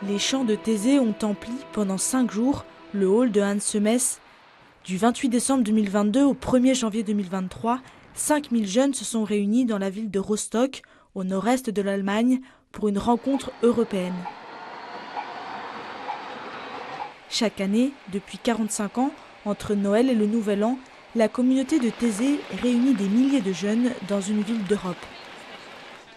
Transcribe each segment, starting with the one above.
Les chants de Thésée ont empli pendant 5 jours le hall de Hans Messe. Du 28 décembre 2022 au 1er janvier 2023, 5000 jeunes se sont réunis dans la ville de Rostock, au nord-est de l'Allemagne, pour une rencontre européenne. Chaque année, depuis 45 ans, entre Noël et le Nouvel An, la communauté de Thésée réunit des milliers de jeunes dans une ville d'Europe.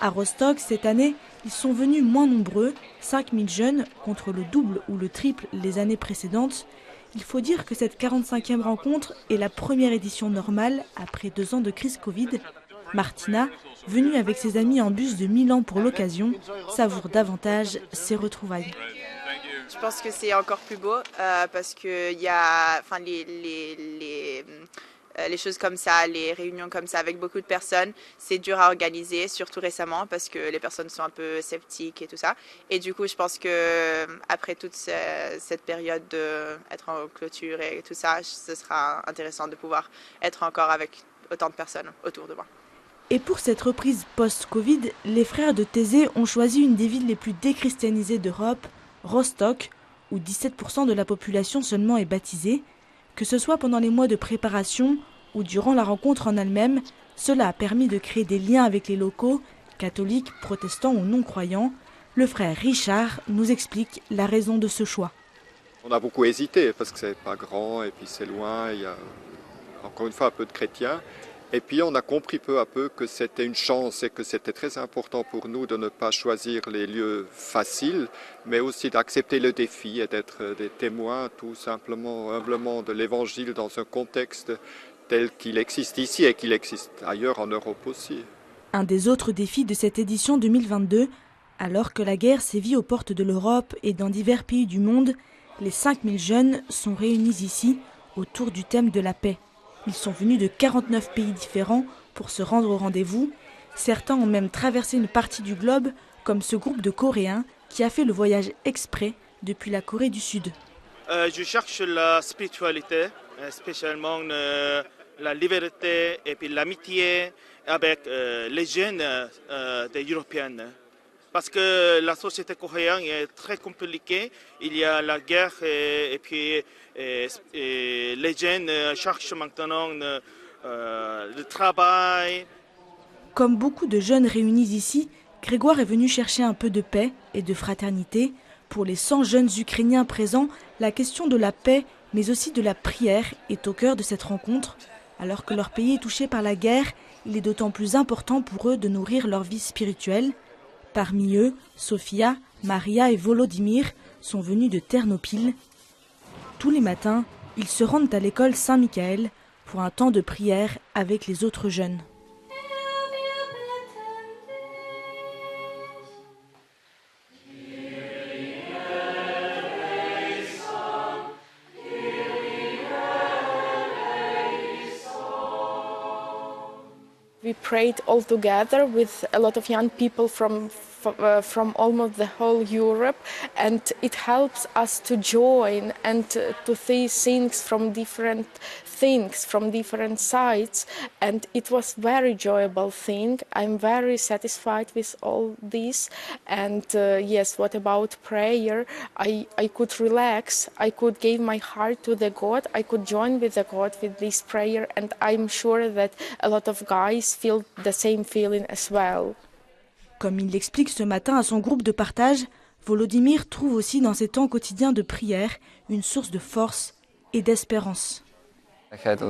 À Rostock, cette année, ils sont venus moins nombreux, 5000 jeunes, contre le double ou le triple les années précédentes. Il faut dire que cette 45e rencontre est la première édition normale après 2 ans de crise Covid. Martina, venue avec ses amis en bus de Milan pour l'occasion, savoure davantage ses retrouvailles. Je pense que c'est encore plus beau parce que il y a, les choses comme ça, les réunions comme ça avec beaucoup de personnes, c'est dur à organiser, surtout récemment parce que les personnes sont un peu sceptiques et tout ça. Et du coup, je pense que après toute cette période d'être en clôture et tout ça, ce sera intéressant de pouvoir être encore avec autant de personnes autour de moi. Et pour cette reprise post-Covid, les frères de Thésée ont choisi une des villes les plus déchristianisées d'Europe, Rostock, où 17% de la population seulement est baptisée. Que ce soit pendant les mois de préparation ou durant la rencontre en elle-même, cela a permis de créer des liens avec les locaux, catholiques, protestants ou non-croyants. Le frère Richard nous explique la raison de ce choix. On a beaucoup hésité parce que c'est pas grand et puis c'est loin, il y a encore une fois un peu de chrétiens. Et puis on a compris peu à peu que c'était une chance et que c'était très important pour nous de ne pas choisir les lieux faciles, mais aussi d'accepter le défi et d'être des témoins tout simplement, humblement de l'Évangile dans un contexte tel qu'il existe ici et qu'il existe ailleurs en Europe aussi. Un des autres défis de cette édition 2022, alors que la guerre sévit aux portes de l'Europe et dans divers pays du monde, les 5000 jeunes sont réunis ici autour du thème de la paix. Ils sont venus de 49 pays différents pour se rendre au rendez-vous. Certains ont même traversé une partie du globe, comme ce groupe de Coréens qui a fait le voyage exprès depuis la Corée du Sud. Je cherche la spiritualité, spécialement la liberté et puis l'amitié avec les jeunes des Européennes. Parce que la société coréenne est très compliquée. Il y a la guerre et puis les jeunes cherchent maintenant le travail. Comme beaucoup de jeunes réunis ici, Grégoire est venu chercher un peu de paix et de fraternité. Pour les 100 jeunes Ukrainiens présents, la question de la paix, mais aussi de la prière, est au cœur de cette rencontre. Alors que leur pays est touché par la guerre, il est d'autant plus important pour eux de nourrir leur vie spirituelle. Parmi eux, Sofia, Maria et Volodymyr sont venus de Ternopil. Tous les matins, ils se rendent à l'école Saint-Michael pour un temps de prière avec les autres jeunes. We prayed all together with a lot of young people from almost the whole Europe, and it helps us to join and to see things from different sides, and it was very enjoyable thing. I'm very satisfied with all this, and yes, what about prayer? I could relax, I could give my heart to the God, I could join with the God with this prayer, and I'm sure that a lot of guys feel the same feeling as well. Comme il l'explique ce matin à son groupe de partage, Volodymyr trouve aussi dans ses temps quotidiens de prière une source de force et d'espérance. I had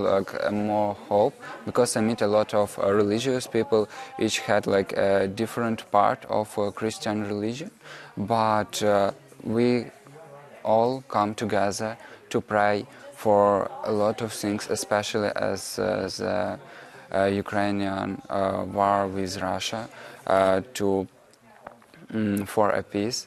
more hope because I meet a lot of religious people, each had a different part of Christian religion, but we all come together to pray for a lot of things, especially as the Ukrainian war with Russia, for a peace.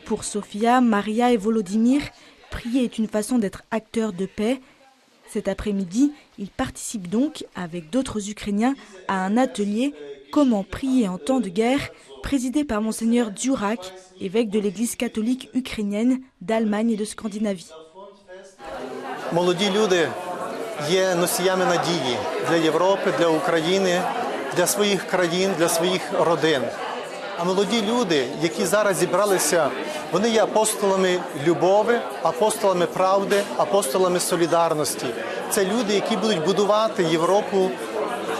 Pour Sofia, Maria et Volodymyr, prier est une façon d'être acteur de paix. Cet après-midi, ils participent donc, avec d'autres Ukrainiens, à un atelier « Comment prier en temps de guerre » présidé par Monseigneur Dziurak, évêque de l'Église catholique ukrainienne d'Allemagne et de Scandinavie. Молоді люди є носіями надії для Європи, для України, для своїх країн, для своїх родин. А молоді люди, які зараз зібралися, вони є апостолами любові, апостолами правди, апостолами солідарності. Це люди, які будуть будувати Європу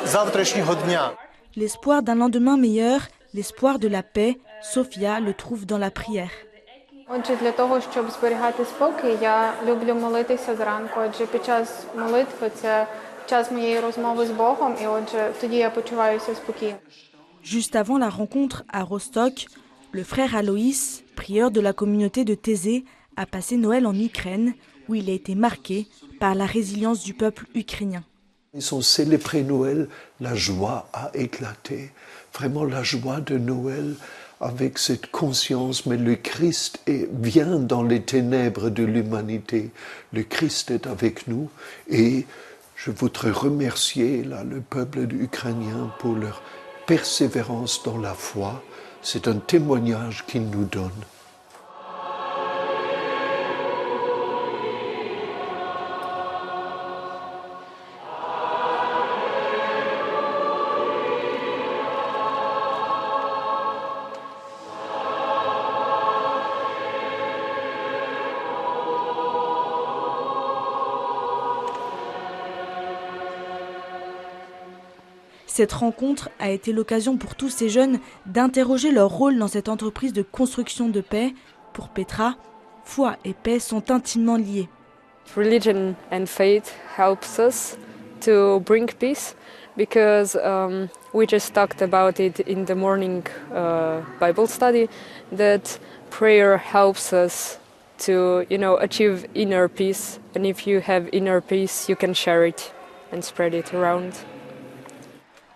завтрашнього дня. L'espoir d'un lendemain meilleur, l'espoir de la paix, Sofia le trouve dans la prière. Отже, для того, щоб зберігати спокій, я люблю молитися зранку, адже під час молитви це час моєї розмови з Богом, і отже, тоді я почуваюся спокійно. Juste avant la rencontre à Rostock, le frère Aloïs, prieur de la communauté de Thésée, a passé Noël en Ukraine, où il a été marqué par la résilience du peuple ukrainien. Ils ont célébré Noël, la joie a éclaté, vraiment la joie de Noël avec cette conscience, mais le Christ vient dans les ténèbres de l'humanité, le Christ est avec nous et je voudrais remercier là, le peuple ukrainien pour leur persévérance dans la foi, c'est un témoignage qu'ils nous donnent. Cette rencontre a été l'occasion pour tous ces jeunes d'interroger leur rôle dans cette entreprise de construction de paix. Pour Petra, foi et paix sont intimement liés. Religion and faith helps us to bring peace because we just talked about it in the morning Bible study that prayer helps us to, achieve inner peace, and if you have inner peace, you can share it and spread it around.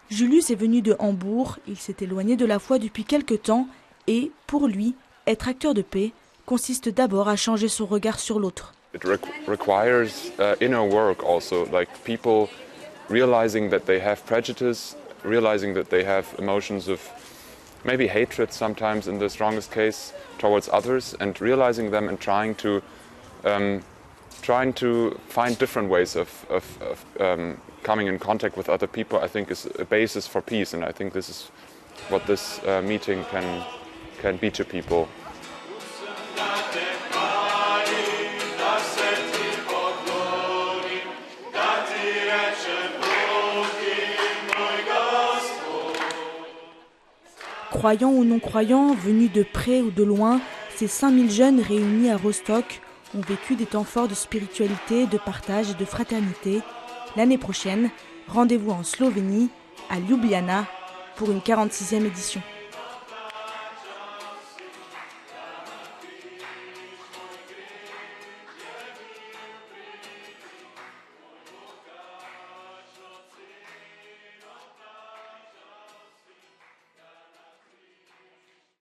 Julius est venu de Hambourg, il s'est éloigné de la foi depuis quelque temps et, pour lui, être acteur de paix consiste d'abord à changer son regard sur l'autre. It requires inner work also, like people realizing that they have prejudice, realizing that they have emotions of maybe hatred sometimes in the strongest case towards others, and realizing them and trying to find different ways of coming in contact with other people, I think is a basis for peace, and I think this is what this meeting can be to people. Croyants ou non-croyants, venus de près ou de loin, ces 5000 jeunes réunis à Rostock ont vécu des temps forts de spiritualité, de partage et de fraternité. L'année prochaine, rendez-vous en Slovénie, à Ljubljana, pour une 46e édition.